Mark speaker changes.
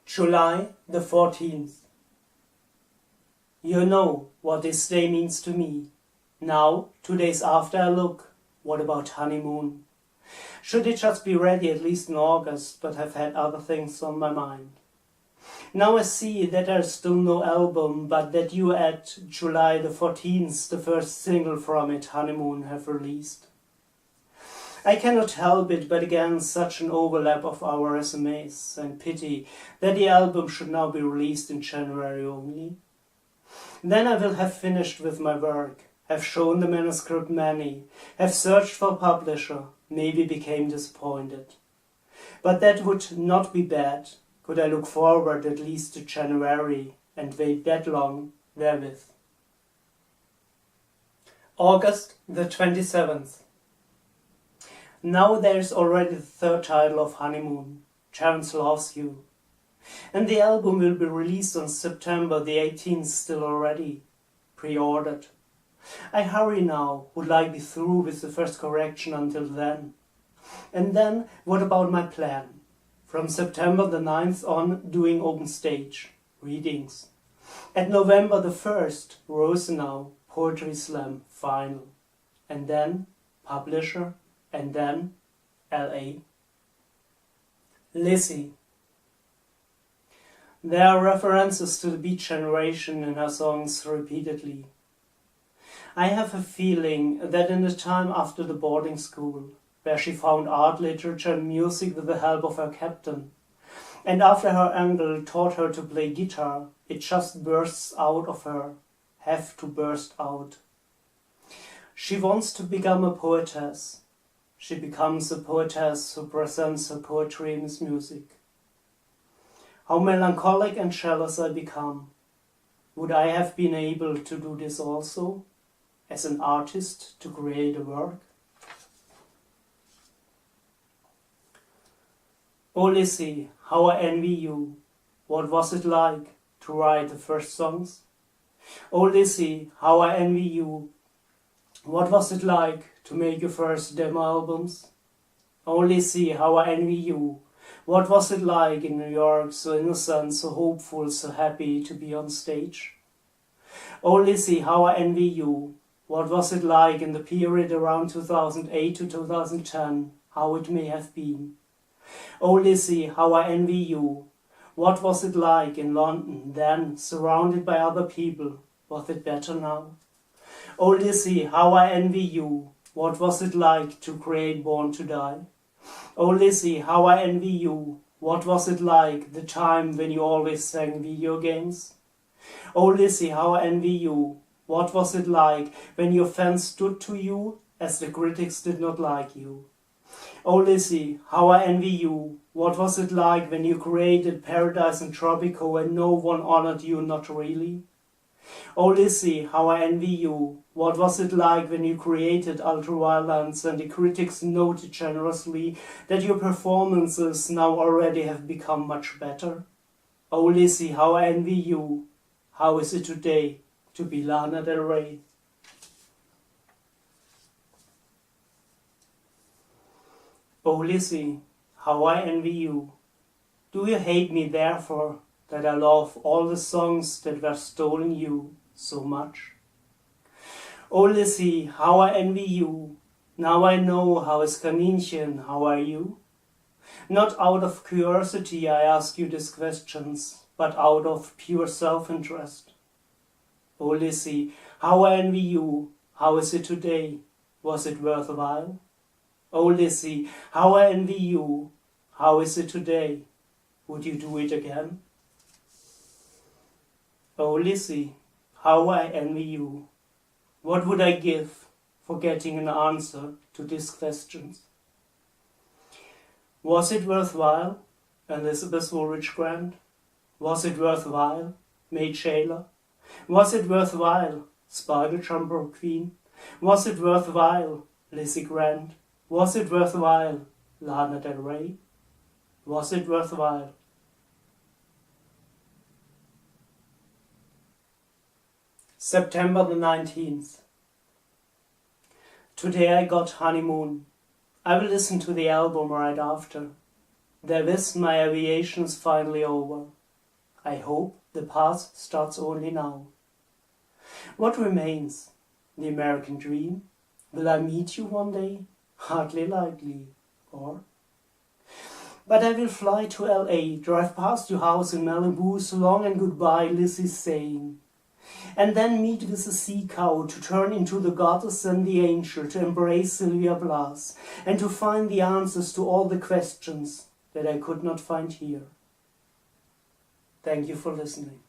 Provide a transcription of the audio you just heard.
Speaker 1: July the 14th. You know what this day means to me. Now, 2 days after I look, what about honeymoon? Should it just be ready at least in August, but have had other things on my mind? Now I see that there's still no album, but that you at July the 14th, the first single from it, Honeymoon, have released. I cannot help it, but again such an overlap of our resumes, and pity that the album should now be released in January only. Then I will have finished with my work, have shown the manuscript many, have searched for a publisher, maybe became disappointed. But that would not be bad, could I look forward at least to January and wait that long therewith. August the 27th. Now there's already the third title of Honeymoon, Chance Loves You. And the album will be released on September the 18th still already, pre-ordered. I hurry now, would like be through with the first correction until then. And then, what about my plan? From September the 9th on, doing open stage, readings. At November the 1st, Rosenau, Poetry Slam, final. And then, publisher, and then, LA. Lizzie. There are references to the Beat Generation in her songs repeatedly. I have a feeling that in the time after the boarding school, where she found art, literature and music with the help of her captain, and after her uncle taught her to play guitar, it just bursts out of her, have to burst out. She wants to become a poetess. She becomes a poetess who presents her poetry in his music. How melancholic and jealous I become. Would I have been able to do this also, as an artist, to create a work? Oh Lizzie, how I envy you. What was it like to write the first songs? Oh Lizzie, how I envy you. What was it like to make your first demo albums? Oh Lizzie, how I envy you. What was it like in New York, so innocent, so hopeful, so happy to be on stage? Oh Lizzie, how I envy you. What was it like in the period around 2008 to 2010, how it may have been? Oh Lizzie, how I envy you. What was it like in London, then, surrounded by other people? Was it better now? Oh Lizzie, how I envy you. What was it like to create Born to Die? Oh Lizzie, how I envy you. What was it like, the time when you always sang video games? Oh Lizzie, how I envy you. What was it like when your fans stood to you as the critics did not like you? Oh Lizzie, how I envy you. What was it like when you created Paradise and Tropico and no one honored you, not really? Oh Lizzie, how I envy you. What was it like when you created Ultraviolence and the critics noted generously that your performances now already have become much better? Oh Lizzie, how I envy you. How is it today to be Lana Del Rey? Oh Lizzie, how I envy you. Do you hate me therefore that I love all the songs that were stolen you so much? Oh Lizzie, how I envy you. Now I know how is Kaninchen, how are you? Not out of curiosity I ask you these questions, but out of pure self-interest. Oh Lizzie, how I envy you. How is it today? Was it worthwhile? Oh Lizzie, how I envy you. How is it today? Would you do it again? Oh Lizzie, how I envy you. What would I give for getting an answer to these questions? Was it worthwhile, Elizabeth Woolridge Grant? Was it worthwhile, May Taylor? Was it worthwhile, Sparkle Jumper Queen? Was it worthwhile, Lizzie Grant? Was it worthwhile, Lana Del Rey? Was it worthwhile? September the 19th. Today I got Honeymoon. I will listen to the album right after. Therewith my aviation is finally over. I hope the path starts only now. What remains? The American dream? Will I meet you one day? Hardly likely. Or? But I will fly to LA, drive past your house in Malibu, so long and goodbye, Lizzie's saying. And then meet with a sea cow to turn into the goddess and the angel, to embrace Sylvia Blas, and to find the answers to all the questions that I could not find here. Thank you for listening.